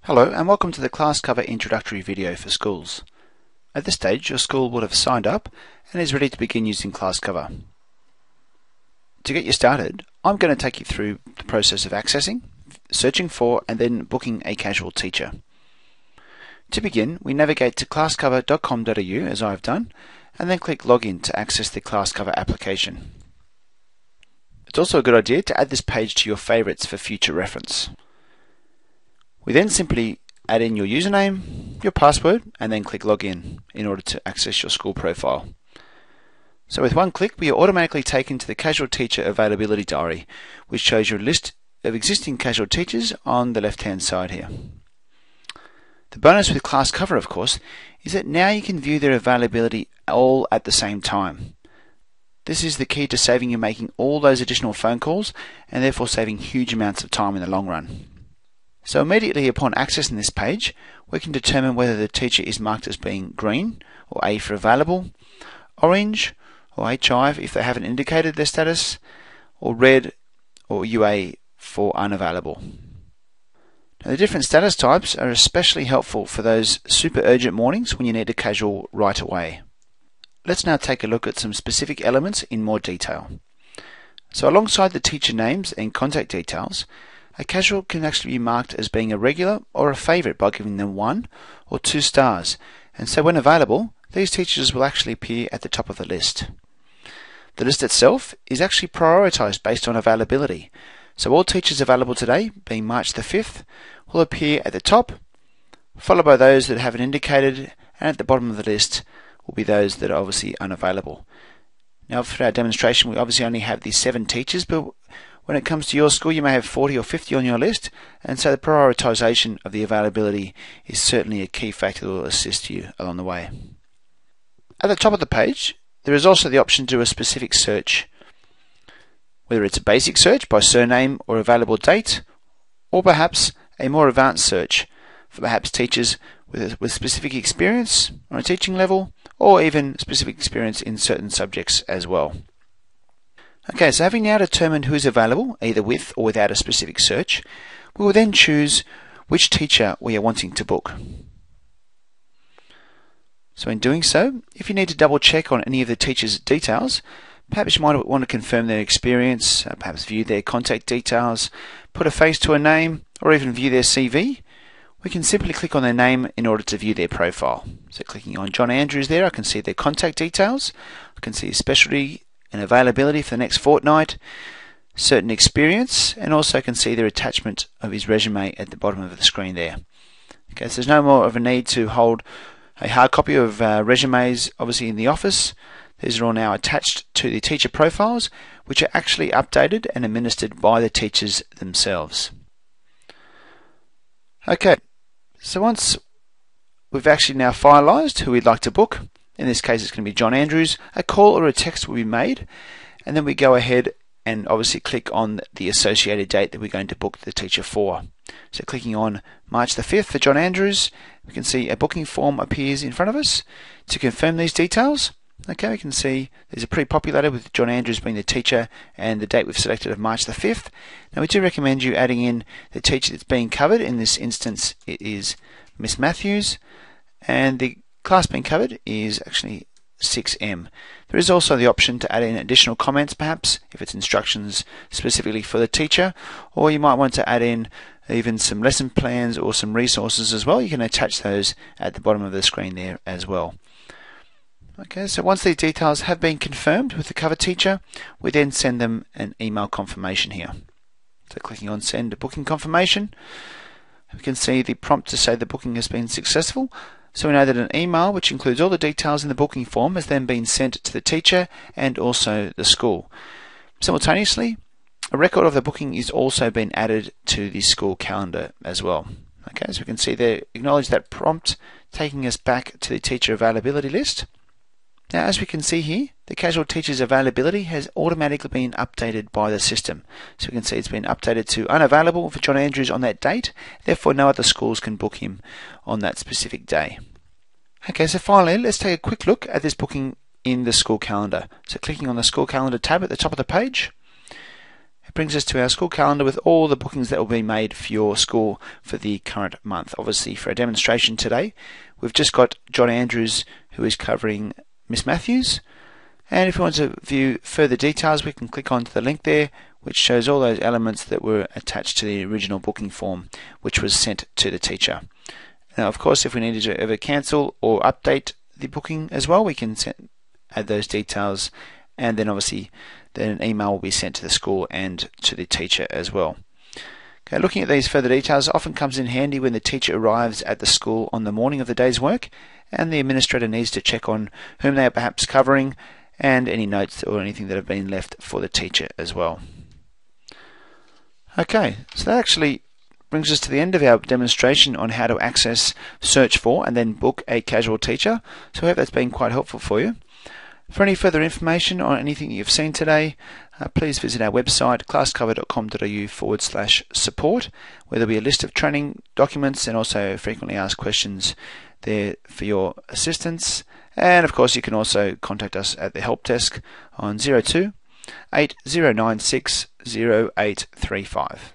Hello and welcome to the class cover introductory video for schools. At this stage your school would have signed up and is ready to begin using class cover. To get you started, I'm going to take you through the process of accessing, searching for and then booking a casual teacher. To begin, we navigate to classcover.com.au as I have done and then click login to access the class cover application. It's also a good idea to add this page to your favourites for future reference. We then simply add in your username, your password, and then click login in order to access your school profile. So with one click, we are automatically taken to the Casual Teacher Availability Diary, which shows you a list of existing casual teachers on the left-hand side here. The bonus with class cover, of course, is that now you can view their availability all at the same time. This is the key to saving you making all those additional phone calls and therefore saving huge amounts of time in the long run. So immediately upon accessing this page, we can determine whether the teacher is marked as being green, or A for available, orange, or HI if they haven't indicated their status, or red, or UA for unavailable. Now the different status types are especially helpful for those super urgent mornings when you need a casual right away. Let's now take a look at some specific elements in more detail. So alongside the teacher names and contact details, a casual can actually be marked as being a regular or a favourite by giving them 1 or 2 stars, and so when available, these teachers will actually appear at the top of the list. The list itself is actually prioritised based on availability, so all teachers available today, being March the 5th, will appear at the top, followed by those that haven't indicated, and at the bottom of the list will be those that are obviously unavailable. Now for our demonstration, we obviously only have these 7 teachers, but when it comes to your school, you may have 40 or 50 on your list, and so the prioritisation of the availability is certainly a key factor that will assist you along the way. At the top of the page, there is also the option to do a specific search, whether it's a basic search by surname or available date, or perhaps a more advanced search for perhaps teachers with specific experience on a teaching level, or even specific experience in certain subjects as well. Okay, so having now determined who is available, either with or without a specific search, we will then choose which teacher we are wanting to book. So in doing so, if you need to double check on any of the teacher's details, perhaps you might want to confirm their experience, perhaps view their contact details, put a face to a name, or even view their CV, we can simply click on their name in order to view their profile. So clicking on John Andrews there, I can see their contact details, I can see his specialty and availability for the next fortnight, certain experience, and also can see their attachment of his resume at the bottom of the screen there. Okay, so there's no more of a need to hold a hard copy of resumes obviously in the office. These are all now attached to the teacher profiles, which are actually updated and administered by the teachers themselves. Okay, so once we've actually now finalised who we'd like to book, in this case it's going to be John Andrews, a call or a text will be made, and then we go ahead and obviously click on the associated date that we're going to book the teacher for. So clicking on March the 5th for John Andrews, we can see a booking form appears in front of us to confirm these details. Okay, we can see these are pre-populated with John Andrews being the teacher and the date we've selected of March the 5th. Now we do recommend you adding in the teacher that's being covered. In this instance it is Miss Matthews, and the class being covered is actually 6M. There is also the option to add in additional comments perhaps if it's instructions specifically for the teacher, or you might want to add in even some lesson plans or some resources as well. You can attach those at the bottom of the screen there as well. Okay, so once these details have been confirmed with the cover teacher, we then send them an email confirmation here. So clicking on send a booking confirmation, we can see the prompt to say the booking has been successful. So we know that an email which includes all the details in the booking form has then been sent to the teacher and also the school. Simultaneously, a record of the booking is also been added to the school calendar as well. Okay, so we can see there, acknowledge that prompt taking us back to the teacher availability list. Now as we can see here, the casual teacher's availability has automatically been updated by the system. So we can see it's been updated to unavailable for John Andrews on that date, therefore no other schools can book him on that specific day. Okay, so finally let's take a quick look at this booking in the school calendar. So clicking on the school calendar tab at the top of the page, it brings us to our school calendar with all the bookings that will be made for your school for the current month. Obviously, for a demonstration today, we've just got John Andrews, who is covering Miss Matthews. And if we want to view further details, we can click onto the link there, which shows all those elements that were attached to the original booking form, which was sent to the teacher. Now, of course, if we needed to ever cancel or update the booking as well, we can add those details, and then obviously then an email will be sent to the school and to the teacher as well. Okay, looking at these further details often comes in handy when the teacher arrives at the school on the morning of the day's work, and the administrator needs to check on whom they are perhaps covering, and any notes or anything that have been left for the teacher as well. Okay, so that actually brings us to the end of our demonstration on how to access, search for, and then book a casual teacher. So I hope that's been quite helpful for you. For any further information on anything you've seen today, please visit our website classcover.com.au/support, where there'll be a list of training documents and also frequently asked questions there for your assistance. And of course, you can also contact us at the help desk on 02 8096 0835.